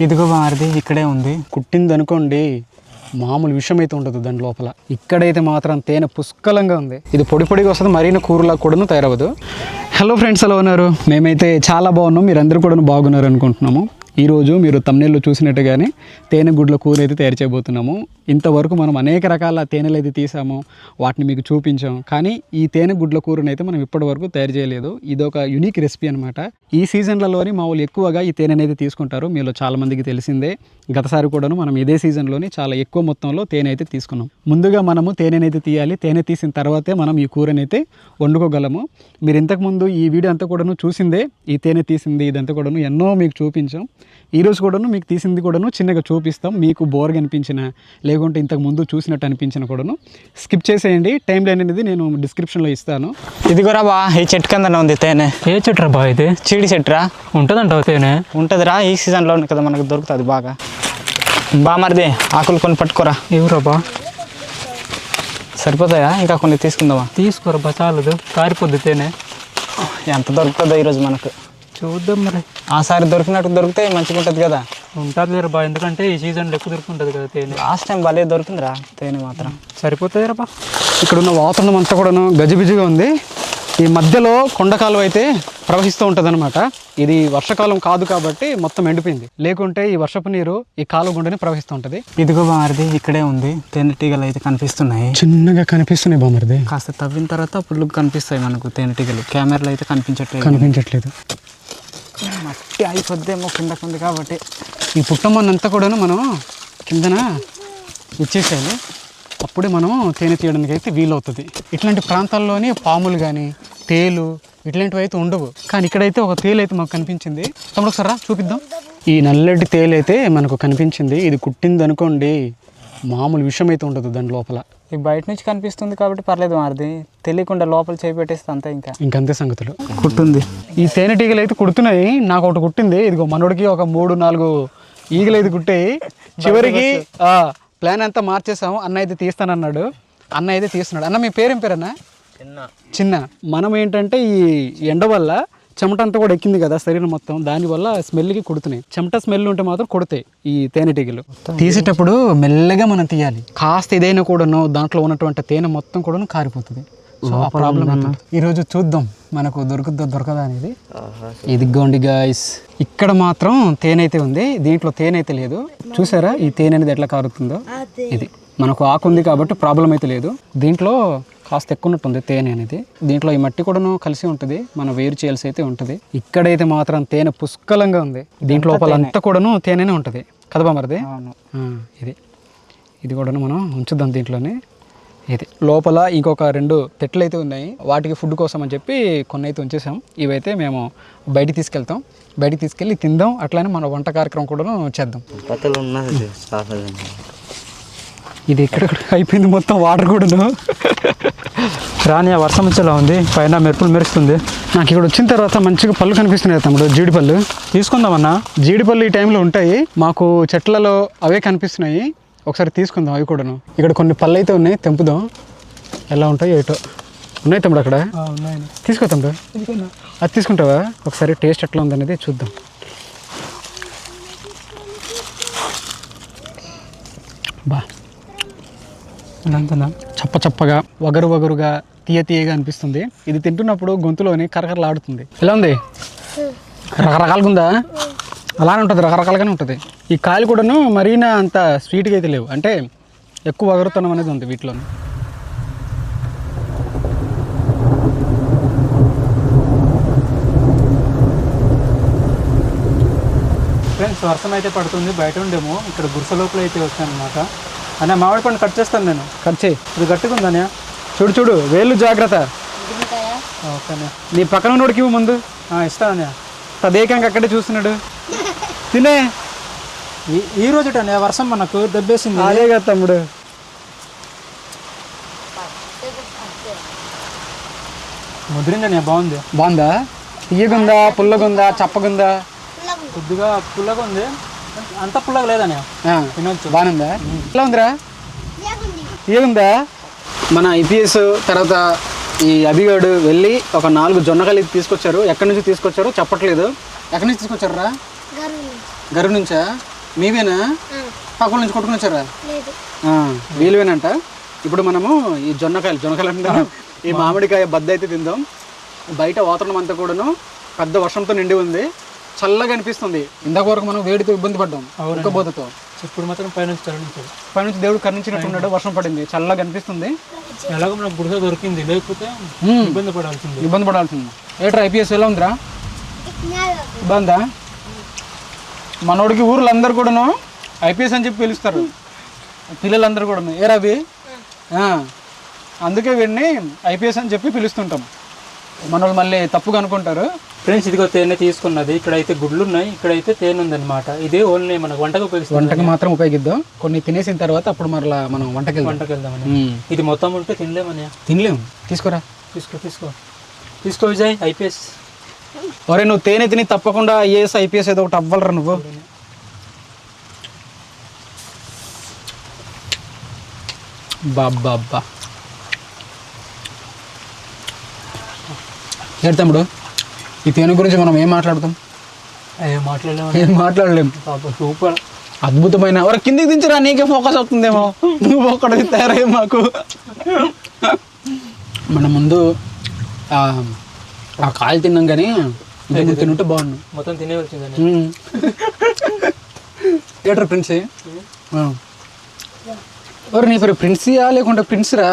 ఇదిగో మారిది ఇక్కడే ఉంది. కుట్టింది అనుకోండి మామూలు విషయం అయితే ఉండదు దాని లోపల. ఇక్కడైతే మాత్రం తేనె పుష్కలంగా ఉంది. ఇది పొడి పొడిగా వస్తుంది, మరీన కూరలా కూడాను తయారవ్వదు. హలో ఫ్రెండ్స్, ఎలా ఉన్నారు? మేమైతే చాలా బాగున్నాం, మీరందరూ కూడా బాగున్నారు అనుకుంటున్నాము. ఈరోజు మీరు తమ్నెల్లో చూసినట్టుగానే తేనె గుడ్ల కూర అయితే తయారు చేయబోతున్నాము. ఇంతవరకు మనం అనేక రకాల తేనెలు అయితే తీసాము, వాటిని మీకు చూపించాం. కానీ ఈ తేనె గుడ్ల కూరని అయితే మనం ఇప్పటి వరకు తయారు చేయలేదు. ఇది ఒక యూనిక్ రెసిపీ అనమాట. ఈ సీజన్లలోని మా వాళ్ళు ఎక్కువగా ఈ తేనె అనేది తీసుకుంటారు. మీలో చాలామందికి తెలిసిందే. గతసారి కూడాను మనం ఇదే సీజన్లోని చాలా ఎక్కువ మొత్తంలో తేనె అయితే తీసుకున్నాం. ముందుగా మనము తేనెనైతే తీయాలి. తేనె తీసిన తర్వాతే మనం ఈ కూరనైతే వండుకోగలము. మీరు ఇంతకుముందు ఈ వీడియో అంతా కూడాను చూసిందే, ఈ తేనె తీసింది ఇదంతా కూడాను ఎన్నో మీకు చూపించాం. ఈరోజు కూడాను మీకు తీసింది కూడాను చిన్నగా చూపిస్తాం. మీకు బోర్గా అనిపించిన, లేకుంటే ఇంతకు ముందు చూసినట్టు అనిపించిన కూడాను స్కిప్ చేసేయండి. టైం లైన్ అనేది నేను డిస్క్రిప్షన్లో ఇస్తాను. ఇదిగోరా బా, ఈ చెట్టు కింద ఉంది తేనె. ఏ చెట్టు రా బా ఇది? చీడి చెట్టురా. ఉంటుందంటావు తేనె? ఉంటుందిరా, ఈ సీజన్లో కదా మనకు దొరుకుతుంది బాగా. బా మరిది ఆకులు కొన్ని పట్టుకోరా. ఎవరా బా? సరిపోతాయా? ఇంకా కొన్ని తీసుకుందామా? తీసుకోరా బా, చాలదు, కారిపోద్ది తేనె. ఎంత దొరుకుతుందో ఈరోజు మనకు చూద్దాం మరి. ఆసారి దొరికినట్టు దొరికితే మంచిగా ఉంటుంది కదా. ఉంటుంది లేరు బా, ఎందుకంటే ఈ సీజన్లో ఎక్కువ దొరుకుంటుంది కదా తేనె. లాస్ట్ టైం భలే దొరికిందిరా తేనె మాత్రం. సరిపోతుంది రా బా. ఇక్కడ ఉన్న వాతావరణం అంతా కూడాను గజిబిజిగా ఉంది. ఈ మధ్యలో కొండకాలం అయితే ప్రవహిస్తూ ఉంటుంది అనమాట. ఇది వర్షాకాలం కాదు కాబట్టి మొత్తం ఎండిపోయింది, లేకుంటే ఈ వర్షపు నీరు ఈ కాలువ గుండెనే ప్రవహిస్తూ ఉంటుంది. ఇదిగో మారిది ఇక్కడే ఉంది. తేనెటీగలు అయితే కనిపిస్తున్నాయి, చిన్నగా కనిపిస్తున్నాయి బామరిది. కాస్త తవ్విన తర్వాత పుల్లు కనిపిస్తాయి మనకు తేనెటీగలు. కెమెరాలో అయితే కనిపించట్లేదు. మట్టి అయిపోద్దేమో కిందకు ఉంది కాబట్టి. ఈ పుట్టమ్మనంతా కూడాను మనం కిందన ఇచ్చేసేయాలి, అప్పుడే మనం తేనె తీయడానికి అయితే వీలవుతుంది. ఇట్లాంటి ప్రాంతాల్లోని పాములు కానీ తేలు ఇట్లాంటివి అయితే ఉండవు. కానీ ఇక్కడైతే ఒక తేలు అయితే మాకు కనిపించింది. తమ్ముడు ఒకసారి చూపిద్దాం. ఈ నల్లటి తేలు అయితే మనకు కనిపించింది. ఇది కుట్టింది అనుకోండి మామూలు విషయం అయితే ఉండదు దాని లోపల. ఈ బయట నుంచి కనిపిస్తుంది కాబట్టి పర్లేదు మారిది. తెలియకుండా లోపల చేయి పెట్టేస్తే అంతే, ఇంకంతే సంగతులు. కుట్టుంది. ఈ తేనెటీగలు అయితే కుడుతున్నాయి. నాకు ఒకటి కుట్టింది. ఇదిగో మనోడికి ఒక 3-4 ఈగలు అయితే కుట్టాయి. చివరికి ప్లాన్ అంతా మార్చేసాము. అన్న అయితే తీస్తానన్నాడు. అన్న అయితే తీస్తున్నాడు. అన్న మీ పేరేం పేరన్నా? చిన్న. మనం ఏంటంటే ఈ ఎండ వల్ల చెమట అంతా కూడా ఎక్కింది కదా శరీరం మొత్తం, దానివల్ల స్మెల్కి కుడుతున్నాయి. చెమట స్మెల్ ఉంటే మాత్రం కుడతాయి ఈ తేనెటీగలు. తీసేటప్పుడు మెల్లగా మనం తీయాలి. కాస్త ఏదైనా కూడాను దాంట్లో ఉన్నటువంటి తేనె మొత్తం కూడా కారిపోతుంది. సో ఆ ప్రాబ్లం అన్న ఈరోజు చూద్దాం మనకు దొరుకుతుందో దొరకదా అనేది. ఇదిగోండి గాయ్స్, ఇక్కడ మాత్రం తేనె అయితే ఉంది, దీంట్లో తేనె అయితే లేదు. చూసారా ఈ తేనె అనేది ఎట్లా కారుతుందో? ఇది మనకు ఆకు ఉంది కాబట్టి ప్రాబ్లం అయితే లేదు. దీంట్లో కాస్త ఎక్కువ ఉన్నట్టుంది తేనె అనేది. దీంట్లో ఈ మట్టి కూడాను కలిసి ఉంటుంది, మనం వేరు చేయాల్సి అయితే ఉంటుంది. ఇక్కడైతే మాత్రం తేనె పుష్కలంగా ఉంది. దీంట్లో లోపల అంతా కూడాను తేనెనే ఉంటుంది కదా బామరిది? ఇది కూడాను మనం ఉంచుద్దాం దీంట్లోనే. ఇది లోపల ఇంకొక 2 పెట్టెలు అయితే ఉన్నాయి, వాటికి ఫుడ్ కోసం అని చెప్పి కొన్ని అయితే ఉంచేసాం. ఇవైతే మేము బయటికి తీసుకెళ్తాం, బయటికి తీసుకెళ్ళి తిందాం. అట్లానే మన వంట కార్యక్రమం కూడా చేద్దాం. ఇది ఎక్కడెక్కడ అయిపోయింది మొత్తం వాటర్ కూడాను. రాని వర్షం వచ్చేలా ఉంది, పైన మెరుపులు మెరుస్తుంది. నాకు ఇక్కడ వచ్చిన తర్వాత మంచిగా పళ్ళు కనిపిస్తున్నాయి తమ్ముడు, జీడిపళ్ళు. తీసుకుందామన్నా? జీడిపళ్ళు ఈ టైంలో ఉంటాయి మాకు చెట్లలో, అవే కనిపిస్తున్నాయి. ఒకసారి తీసుకుందాం అవి కూడాను. ఇక్కడ కొన్ని పళ్ళు అయితే ఉన్నాయి, తెంపుదాం. ఎలా ఉంటాయి ఏటో. ఉన్నాయి తమ్ముడు అక్కడ. తీసుకో తమ్ముడు. అది తీసుకుంటావా? ఒకసారి టేస్ట్ ఎట్లా ఉందనేది చూద్దాం. బా అంతనా? చప్ప చప్పగా, వగరు వగరుగా, తీయగా అనిపిస్తుంది. ఇది తింటున్నప్పుడు గొంతులోని కరకరలాడుతుంది. ఎలా ఉంది? రకరకాలుగా ఉందా? అలానే ఉంటుంది, రకరకాలుగానే ఉంటుంది. ఈ కాయలు కూడాను మరీనా అంత స్వీట్గా అయితే లేవు, అంటే ఎక్కువ వగరుతనం అనేది ఉంది వీటిలో. ఫ్రెండ్స్, వర్షం అయితే పడుతుంది, బయట ఉండేమో. ఇక్కడ గుర్స లోపల అయితే వచ్చాను అనమాట. అన్న మామిడి పండు కట్ చేస్తాను నేను. కట్ చేయి. ఇది గట్టిగా ఉందనే. చూడు చూడు, వేళ్ళు జాగ్రత్త. ఓకేనే. నీ పక్కన ఉన్నోడికి ఇవ్వు ముందు. ఇస్తాననే. తదేకంగా అక్కడే చూస్తున్నాడు. తినే. ఈ రోజుటనే వర్షం మనకు దెబ్బేసింది. అదే కదా తమ్ముడు. ముదిరిందనే. బాగుంది. బాగుందా? తీయగుందా, పుల్లగుందా, చప్పగుందా? కొద్దిగా పుల్లగా ఉంది, అంత పుల్లగా లేదనే. తినొచ్చు. బాగుందా? ఎలా ఉందిరా? తీయగుందా? మన IPS తర్వాత ఈ అభిగాడు వెళ్ళి ఒక 4 జొన్నకాయలు తీసుకొచ్చారు. ఎక్కడి నుంచి తీసుకొచ్చారో చెప్పట్లేదు. ఎక్కడి నుంచి తీసుకొచ్చారు రా? గరు నుంచా? మీవేనా పక్కల నుంచి కొట్టుకుని వచ్చారా లేదు వీలువేనంట. ఇప్పుడు మనము ఈ జొన్నకాయలు అంటే ఈ మామిడికాయ బద్ద అయితే తిందాం. బయట వాతావరణం అంతా కూడాను పెద్ద వర్షంతో నిండి ఉంది, చల్లగా అనిపిస్తుంది. ఇందాక వరకు మనం వేడితో ఇబ్బంది పడ్డాం ఉక్కబోతతో. ఇప్పుడు మాత్రం పైనుంచి దేవుడు కరుణించినట్టున్నాడు, వర్షం పడింది, చల్లగా అనిపిస్తుంది. ఎలాగో మనకు గుడిసె దొరికింది, లేకపోతే ఇబ్బంది పడాల్సింది. ఏట్రా ఐపీఎస్ ఎలా ఉందిరా? ఇబ్బందా? మనోడికి ఊర్లో అందరు కూడాను ఐపీఎస్ అని చెప్పి పిలుస్తారు, పిల్లలందరూ కూడాను. ఏ రవి, అందుకే వీడిని ఐపీఎస్ అని చెప్పి పిలుస్తుంటాం. మనోళ్ళు మళ్ళీ తప్పుగా అనుకుంటారు. ఫ్రెండ్స్ ఇదిగో తేనె తీసుకున్నది, ఇక్కడైతే గుడ్లు ఉన్నాయి, ఇక్కడైతే తేనె ఉందన్నమాట. ఇదే ఓన్లీ మనకు వంటకు మాత్రం ఉపయోగిద్దాం. కొన్ని తినేసిన తర్వాత అప్పుడు మరలా మనం వంటకి వెళ్దామని. ఇది మొత్తం ఉంటే తినలేము. తీసుకోరా, తీసుకో విజయ్. ఐపీఎస్ ఒరే నువ్వు తేనె తిని తప్పకుండా ఐఏఎస్ ఐపీఎస్ ఏదో ఒకటి అవ్వాలరా నువ్వు. బాబ్బా ఏంటి తమ్ముడు, ఈ తేనె గురించి మనం ఏం మాట్లాడతాం? ఏం మాట్లాడలేము. సూపర్, అద్భుతమైన. ఎవరు కిందికి దించరా, నీకే ఫోకస్ అవుతుందేమో, నువ్వు ఒక్కడికి తయారయ్యి మాకు. మన ముందు ఆ కాయలు తిన్నాం కానీ తింటే బాగుండు. మొత్తం తినేవచ్చిందని. ఏట్రా ప్రిన్స్? ఎవరు నీ పేరు ప్రిన్సియా లేకుంటే ప్రిన్స్రా?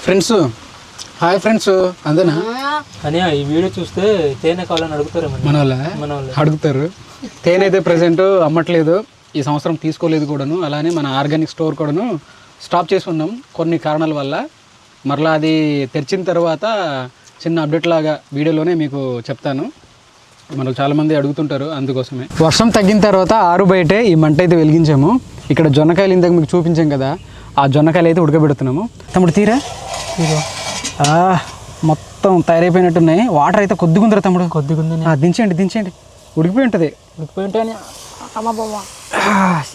ఫ్రెండ్స్ హాయ్ ఫ్రెండ్స్ అంతేనా? అని ఈ వీడియో చూస్తే తేనె కావాలని అడుగుతారు మన వాళ్ళు అడుగుతారు. తేనె అయితే ప్రజెంట్ అమ్మట్లేదు, ఈ సంవత్సరం తీసుకోలేదు కూడాను. అలానే మన ఆర్గానిక్ స్టోర్ కూడాను స్టాప్ చేసి ఉన్నాం కొన్ని కారణాల వల్ల. మరలా అది తెరిచిన తర్వాత చిన్న అప్డేట్ లాగా వీడియోలోనే మీకు చెప్తాను. మనకు చాలామంది అడుగుతుంటారు, అందుకోసమే. వర్షం తగ్గిన తర్వాత ఆరు బయటే ఈ మంట అయితే వెలిగించాము. ఇక్కడ జొన్నకాయలు ఇందాక మీకు చూపించాం కదా, ఆ జొన్నకాయలు అయితే ఉడకబెడుతున్నాము. తమ్ముడు తీరా మొత్తం తయారైపోయినట్టున్నాయి. వాటర్ అయితే కొద్దిగా ఉందిరా తమ్ముడు, దించేయండి. ఉడికిపోయి ఉంటుంది.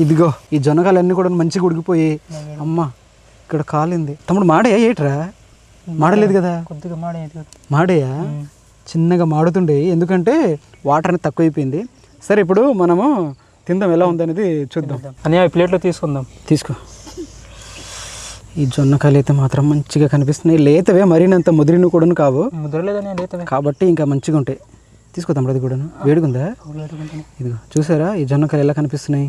ఇదిగో ఈ జొన్నకాయలు అన్నీ కూడా మంచిగా ఉడికిపోయి, అమ్మ ఇక్కడ కాలింది. తమ్ముడు మాడే ఏట్రా? మాడలేదు కదా? కొద్దిగా మాడేయా? చిన్నగా మాడుతుండే, ఎందుకంటే వాటర్ అనేది తక్కువైపోయింది. సరే ఇప్పుడు మనము తిందాం, ఎలా ఉందనేది చూద్దాం. అని ప్లేట్లో తీసుకో. ఈ జొన్నకాయలు అయితే మాత్రం మంచిగా కనిపిస్తున్నాయి. లేతవే, మరినంత ముదిరిను కూడాను కావు, కాబట్టి ఇంకా మంచిగా ఉంటాయి. తీసుకో తమ్ముడు, అది కూడాను వేడిగుందా? ఇదిగో చూసారా ఈ జొన్నకాయలు ఎలా కనిపిస్తున్నాయి?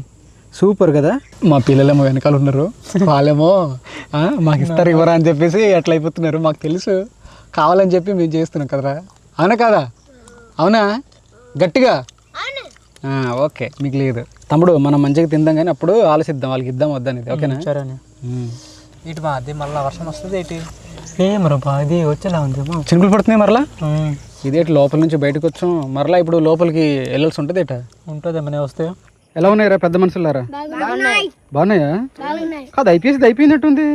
సూపర్ కదా. మా పిల్లలేమో వెనకాల ఉన్నారు, వాళ్ళేమో మాకు ఇస్తారు ఇవ్వరా అని చెప్పేసి అట్లా అయిపోతున్నారు. మాకు తెలుసు కావాలని చెప్పి మేము చేస్తున్నాం కదరా, అవునా కాదా? అవునా? గట్టిగా ఓకే, మీకు లేదు తమ్ముడు. మనం మంచిగా తిందాం కానీ అప్పుడు ఆలోచిద్దాం, వాళ్ళకి ఇద్దాం వద్దనేది. ఓకేనా? ఇటు అది మళ్ళీ వర్షం వస్తుంది. ఏంటి ఏమరా ఇది వచ్చేలా ఉంది, చినుకులు పడుతున్నాయి మరలా. ఇదేంటి లోపల నుంచి బయటకు వచ్చాం, మరలా ఇప్పుడు లోపలికి వెళ్ళాల్సి ఉంటుంది. ఉంటుంది ఏమైనా వస్తే. ఎలా ఉన్నాయిరా పెద్ద మనుషులారా? బాగున్నాయా? కాదు ఐపీఎస్ అయిపోయినట్టుంది,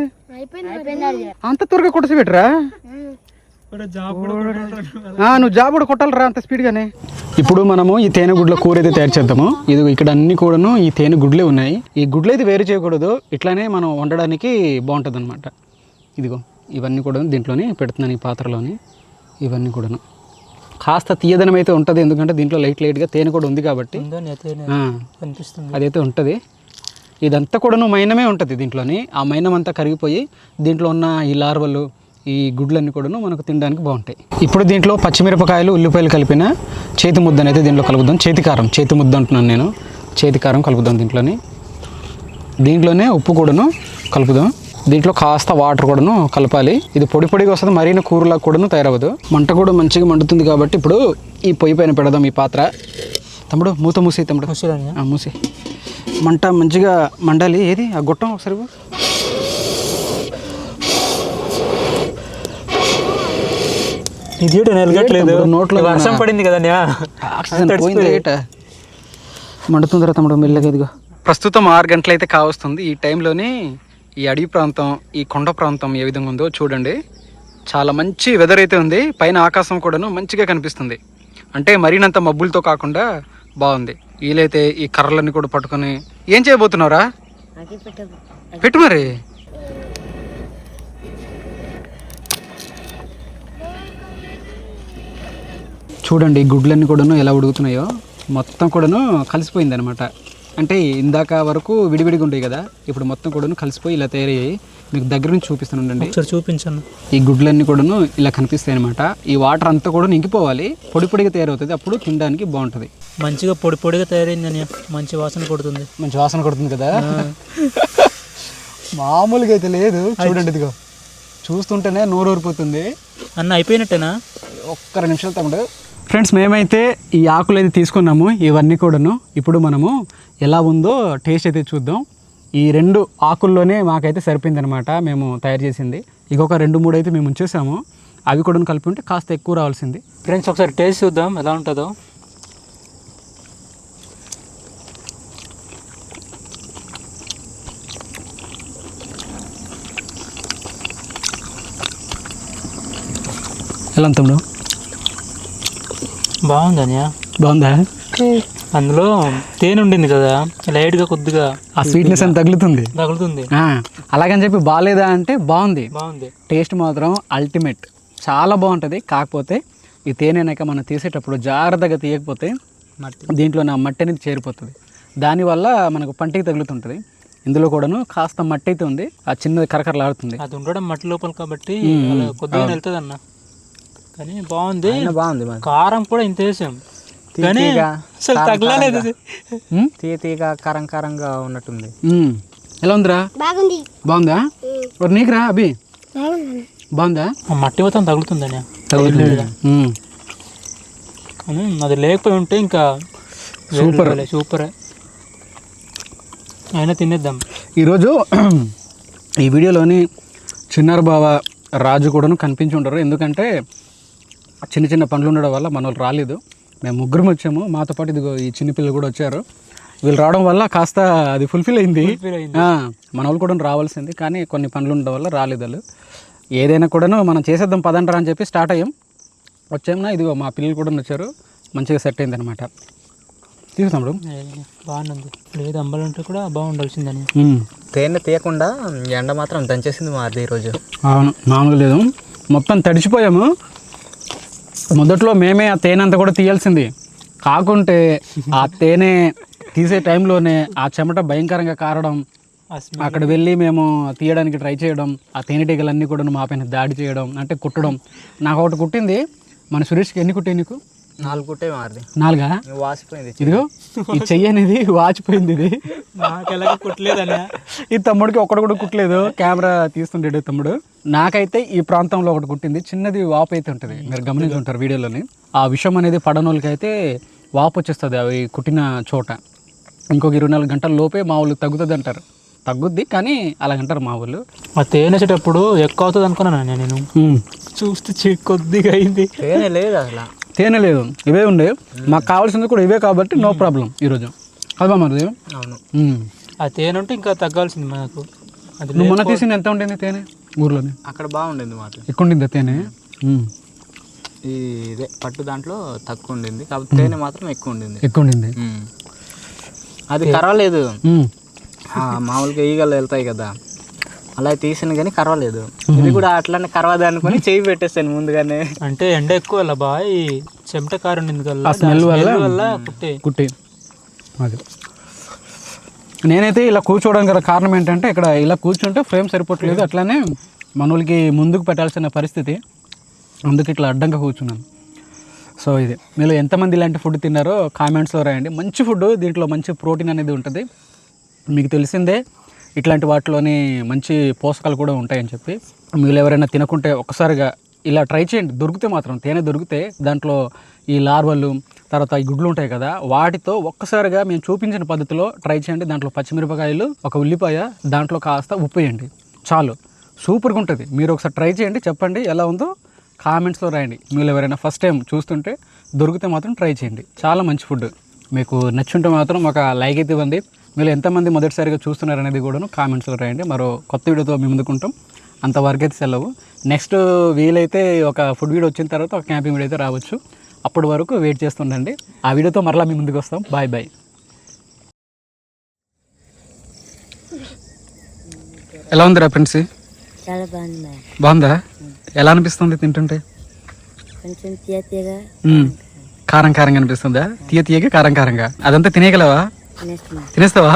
అంత త్వరగా కొట్టసి పెట్టరా? నువ్వు జాబ్ కూడా కొట్టాలరా అంత స్పీడ్గానే. ఇప్పుడు మనము ఈ తేనె గుడ్ల కూర అయితే తయారు చేద్దాము. ఇది ఇక్కడ అన్ని కూడాను ఈ తేనె గుడ్లే ఉన్నాయి. ఈ గుడ్లు అయితే వేరు చేయకూడదు, ఇట్లానే మనం వండడానికి బాగుంటుంది అనమాట. ఇదిగో ఇవన్నీ కూడా దీంట్లోనే పెడుతున్నాను, ఈ పాత్రలోని. ఇవన్నీ కూడాను కాస్త తీయదనం అయితే ఉంటుంది, ఎందుకంటే దీంట్లో లైట్గా తేనె కూడా ఉంది కాబట్టి అదైతే ఉంటుంది. ఇదంతా కూడాను మైనమే ఉంటుంది దీంట్లోని. ఆ మైనం అంతా కరిగిపోయి దీంట్లో ఉన్న ఈ లార్వలు, ఈ గుడ్లన్నీ కూడాను మనకు తినడానికి బాగుంటాయి. ఇప్పుడు దీంట్లో పచ్చిమిరపకాయలు, ఉల్లిపాయలు కలిపిన చేతి ముద్ద అయితే దీంట్లో కలుపుదాం. చేతి ముద్ద అంటున్నాను నేను. చేతి కారం కలుపుదాం దీంట్లోనే ఉప్పు కూడాను కలుపుదాం. దీంట్లో కాస్త వాటర్ కూడాను కలపాలి. ఇది పొడిగా వస్తుంది, మరీన కూరలా కూడాను తయారవ్వదు. మంట కూడా మంచిగా మండుతుంది కాబట్టి ఇప్పుడు ఈ పొయ్యి పైన పెడదాం ఈ పాత్ర. తమ్ముడు మూత మూసి, తమ్ముడు మూసి. మంట మంచిగా మండాలి. ఏది ఆ గొట్టం ఒకసారి నోట్లో వర్షం పడింది కదా, మండుతుందిరా తమ్ముడు మెల్లగా. ఇదిగో ప్రస్తుతం 6 గంటలు అయితే కావస్తుంది. ఈ టైంలోనే ఈ అడవి ప్రాంతం, ఈ కొండ ప్రాంతం ఏ విధంగా ఉందో చూడండి. చాలా మంచి వెదర్ అయితే ఉంది. పైన ఆకాశం కూడాను మంచిగా కనిపిస్తుంది, అంటే మరినంత మబ్బులతో కాకుండా బాగుంది. వీలైతే ఈ కర్రలన్నీ కూడా పట్టుకొని ఏం చేయబోతున్నావురా? పెట్టు మరి. చూడండి ఈ గుడ్లన్నీ కూడాను ఎలా ఉడుకుతున్నాయో మొత్తం కూడాను కలిసిపోయింది అనమాట. అంటే ఇందాక వరకు విడివిడిగా ఉంటాయి కదా, ఇప్పుడు మొత్తం కూడాను కలిసిపోయి ఇలా తయారయ్యాయి. మీకు దగ్గర నుంచి చూపిస్తున్నానండి. ఒకసారి చూపించాను. ఈ గుడ్లన్నీ కూడాను ఇలా కనిపిస్తాయి అనమాట. ఈ వాటర్ అంతా కూడా ఇంకిపోవాలి, పొడి పొడిగా తయారవుతుంది, అప్పుడు తినడానికి బాగుంటుంది. మంచిగా పొడి పొడిగా తయారైందని మంచి వాసన కొడుతుంది. మంచి వాసన కొడుతుంది కదా. మామూలుగా అయితే లేదు. చూడండి ఇదిగో, చూస్తుంటేనే నోరు ఊరిపోతుంది. అన్న అయిపోయినట్టేనా? ఒక్క 2 నిమిషాలు తమ్ముడు. ఫ్రెండ్స్, మేమైతే ఈ ఆకులు అయితే తీసుకున్నాము, ఇవన్నీ కూడాను. ఇప్పుడు మనము ఎలా ఉందో టేస్ట్ అయితే చూద్దాం. ఈ 2 ఆకుల్లోనే మాకైతే సరిపోయింది అనమాట మేము తయారు చేసింది. ఇంకొక 2-3 అయితే మేము ఉంచేసాము, అవి కూడా కలిపి ఉంటే కాస్త ఎక్కువ రావాల్సింది. ఫ్రెండ్స్ ఒకసారి టేస్ట్ చూద్దాం ఎలా ఉంటుందో. ఎలా తమ్ముడు? బాగుంది అనియా. బాగుందా? అందులో తేనె ఉండింది కదా, లైట్గా కొద్దిగా ఆ స్వీట్నెస్ అని తగులుతుంది. అలాగని చెప్పి బాగాలేదా అంటే బాగుంది. టేస్ట్ మాత్రం అల్టిమేట్, చాలా బాగుంటుంది. కాకపోతే ఈ తేనెనక మనం తీసేటప్పుడు జాగ్రత్తగా తీయకపోతే దీంట్లో నా మట్టి అనేది చేరిపోతుంది, దానివల్ల మనకు పంటికి తగులుతుంటుంది. ఇందులో కూడాను కాస్త మట్టి అయితే ఉంది, ఆ చిన్నది కరకరలాడుతుంది. అది ఉండడం మట్టి లోపల కాబట్టి కొద్దిగా వెళ్తుంది అన్న. కానీ బాగుంది, కారం కూడా ఇంత వేసాం కానీ అసలు తగలలేదు. తీయగా కారం కారంగా ఉన్నట్టుంది. ఎలా ఉందిరా? బాగుందా? నీకురా అభి బాగుందా? మట్టి మొత్తం తగులుతుందని కానీ అది లేకపోయి ఉంటే ఇంకా సూపర్. అయినా తినేద్దాం. ఈరోజు ఈ వీడియోలోని చిన్నారు బావ రాజు కూడాను కనిపించి ఉంటారు, ఎందుకంటే చిన్న చిన్న పనులు ఉండడం వల్ల మన వాళ్ళు రాలేదు. మేము 3 వచ్చాము, మాతో పాటు ఇదిగో ఈ చిన్నపిల్లలు కూడా వచ్చారు. వీళ్ళు రావడం వల్ల కాస్త అది ఫుల్ఫిల్ అయింది. మన వాళ్ళు కూడా రావాల్సింది, కానీ కొన్ని పనులు ఉండడం వల్ల రాలేదు వాళ్ళు. ఏదైనా కూడాను మనం చేసేద్దాం పదంటారా అని చెప్పి స్టార్ట్ అయ్యాం. వచ్చామన్నా ఇదిగో మా పిల్లలు కూడా వచ్చారు, మంచిగా సెట్ అయింది అనమాట. తీసుకున్నాడు బాగుంది. లేదు అంబలంటే కూడా బాగుండాల్సిందని. తేనె తీయకుండా ఎండ మాత్రం దంచేసింది మాది ఈరోజు. అవును, మామూలు లేదు, మొత్తం తడిచిపోయాము. మొదట్లో మేమే ఆ తేనె అంతా కూడా తీయాల్సింది, కాకుంటే ఆ తేనె తీసే టైంలోనే ఆ చెమట భయంకరంగా కారడం, అక్కడ వెళ్ళి మేము తీయడానికి ట్రై చేయడం, ఆ తేనెటీగలన్నీ కూడా మా పైన దాడి చేయడం, అంటే కుట్టడం. నాకు ఒకటి కుట్టింది, మన సురేష్కి ఎన్ని కుట్టాయి నీకు? 4 కుట్టే మారిది. 4గా? వాసిపోయింది. ఇదిగో ఈ చెయ్యి అనేది వాచిపోయింది. ఇది కుట్టలేదని ఈ తమ్ముడికి ఒక్కడు కూడా కుట్టలేదు, కెమెరా తీస్తుండేడు తమ్ముడు. నాకైతే ఈ ప్రాంతంలో ఒకటి కుట్టింది, చిన్నది వాపు అయితే ఉంటుంది, మీరు గమనించి ఉంటారు వీడియోలోని. ఆ విషం అనేది పడనోళ్ళకి అయితే వాపు వచ్చేస్తుంది అవి కుట్టిన చోట. ఇంకొక 24 గంటల లోపే మా వాళ్ళు తగ్గుతుంది అంటారు. తగ్గుద్ది కానీ అలాగంటారు మా వాళ్ళు. ఆ తేనె వచ్చేటప్పుడు ఎక్కువ అవుతుంది అనుకున్నాను నేను. చూస్తే కొద్దిగా అయింది. తేనె లేదు, అసలు తేనె లేదు, ఇవే ఉండే. మాకు కావాల్సింది కూడా ఇవే కాబట్టి నో ప్రాబ్లం ఈరోజు. అదే మరి. అవును, ఆ తేనె ఉంటే ఇంకా తగ్గాల్సింది మనకు. నువ్వు మొన్న తీసింది ఎంత ఉండింది తేనె ఊర్లోనే? అక్కడ బాగుండింది మాట. ఎక్కువ ఉండిందా తేనె? ఇదే పట్టు దాంట్లో తక్కువ ఉండింది, కాబట్టి తేనె మాత్రం ఎక్కువ ఉండింది. అది కరవలేదు. మామూలుగా ఈగలు వెళ్తాయి కదా, అలా తీసాను కానీ కరవలేదు. ఇది కూడా అట్లానే కరవదు అనుకుని చేయి పెట్టేస్తాను ముందుగానే. అంటే ఎండ ఎక్కువ అలా బాగా ఈ చెమట కారు ఉండింది కదా, స్మెల్ వల్ల కుట్టి. అది నేనైతే ఇలా కూర్చోవడం గల కారణం ఏంటంటే, ఇక్కడ ఇలా కూర్చుంటే ఫ్రేమ్ సరిపోవట్లేదు, అట్లానే మనోళ్ళకి ముందుకు పెట్టాల్సిన పరిస్థితి, అందుకు ఇట్లా అడ్డంగా కూర్చున్నాను. సో ఇది మీరు ఎంతమంది ఇలాంటి ఫుడ్ తిన్నారో కామెంట్స్లో రాయండి. మంచి ఫుడ్, దీంట్లో మంచి ప్రోటీన్ అనేది ఉంటుంది. మీకు తెలిసిందే ఇట్లాంటి వాటిలోని మంచి పోషకాలు కూడా ఉంటాయని చెప్పి. మీరు ఎవరైనా తినకుంటే ఒక్కసారిగా ఇలా ట్రై చేయండి. దొరికితే మాత్రం తేనె దొరికితే దాంట్లో ఈ లార్వలు, తర్వాత ఈ గుడ్లు ఉంటాయి కదా, వాటితో ఒక్కసారిగా మేము చూపించిన పద్ధతిలో ట్రై చేయండి. దాంట్లో పచ్చిమిరపకాయలు, ఒక ఉల్లిపాయ, దాంట్లో కాస్త ఉప్పు వేయండి, చాలు, సూపర్గా ఉంటుంది. మీరు ఒకసారి ట్రై చేయండి, చెప్పండి ఎలా ఉందో కామెంట్స్లో రాయండి. మీరు ఎవరైనా ఫస్ట్ టైం చూస్తుంటే దొరికితే మాత్రం ట్రై చేయండి, చాలా మంచి ఫుడ్. మీకు నచ్చుంటే మాత్రం ఒక లైక్ అయితే ఇవ్వండి. మీరు ఎంతమంది మొదటిసారిగా చూస్తున్నారు అనేది కూడా కామెంట్స్లో రాయండి. మరో కొత్త వీడియోతో మేము ముందుకుంటాం. అంతవరకు అయితే సెలవు. నెక్స్ట్ వీలైతే ఒక ఫుడ్ వీడియో వచ్చిన తర్వాత ఒక క్యాంపింగ్ వీడియో అయితే రావచ్చు. అప్పటి వరకు వెయిట్ చేస్తుండండి. ఆ వీడియోతో మరలా మీ ముందుకు వస్తాం. Bye bye. ఎలా ఉందిరా ఫ్రెండ్స్? చాలా బాగుంది. బాగుందా? ఎలా అనిపిస్తుంది తింటుంటే? కొంచెం తీయగా కారం కారంగా అనిపిస్తుందా? తీయగా కారం కారంగా అదంతా తినేయగలవా? తినేస్తావా?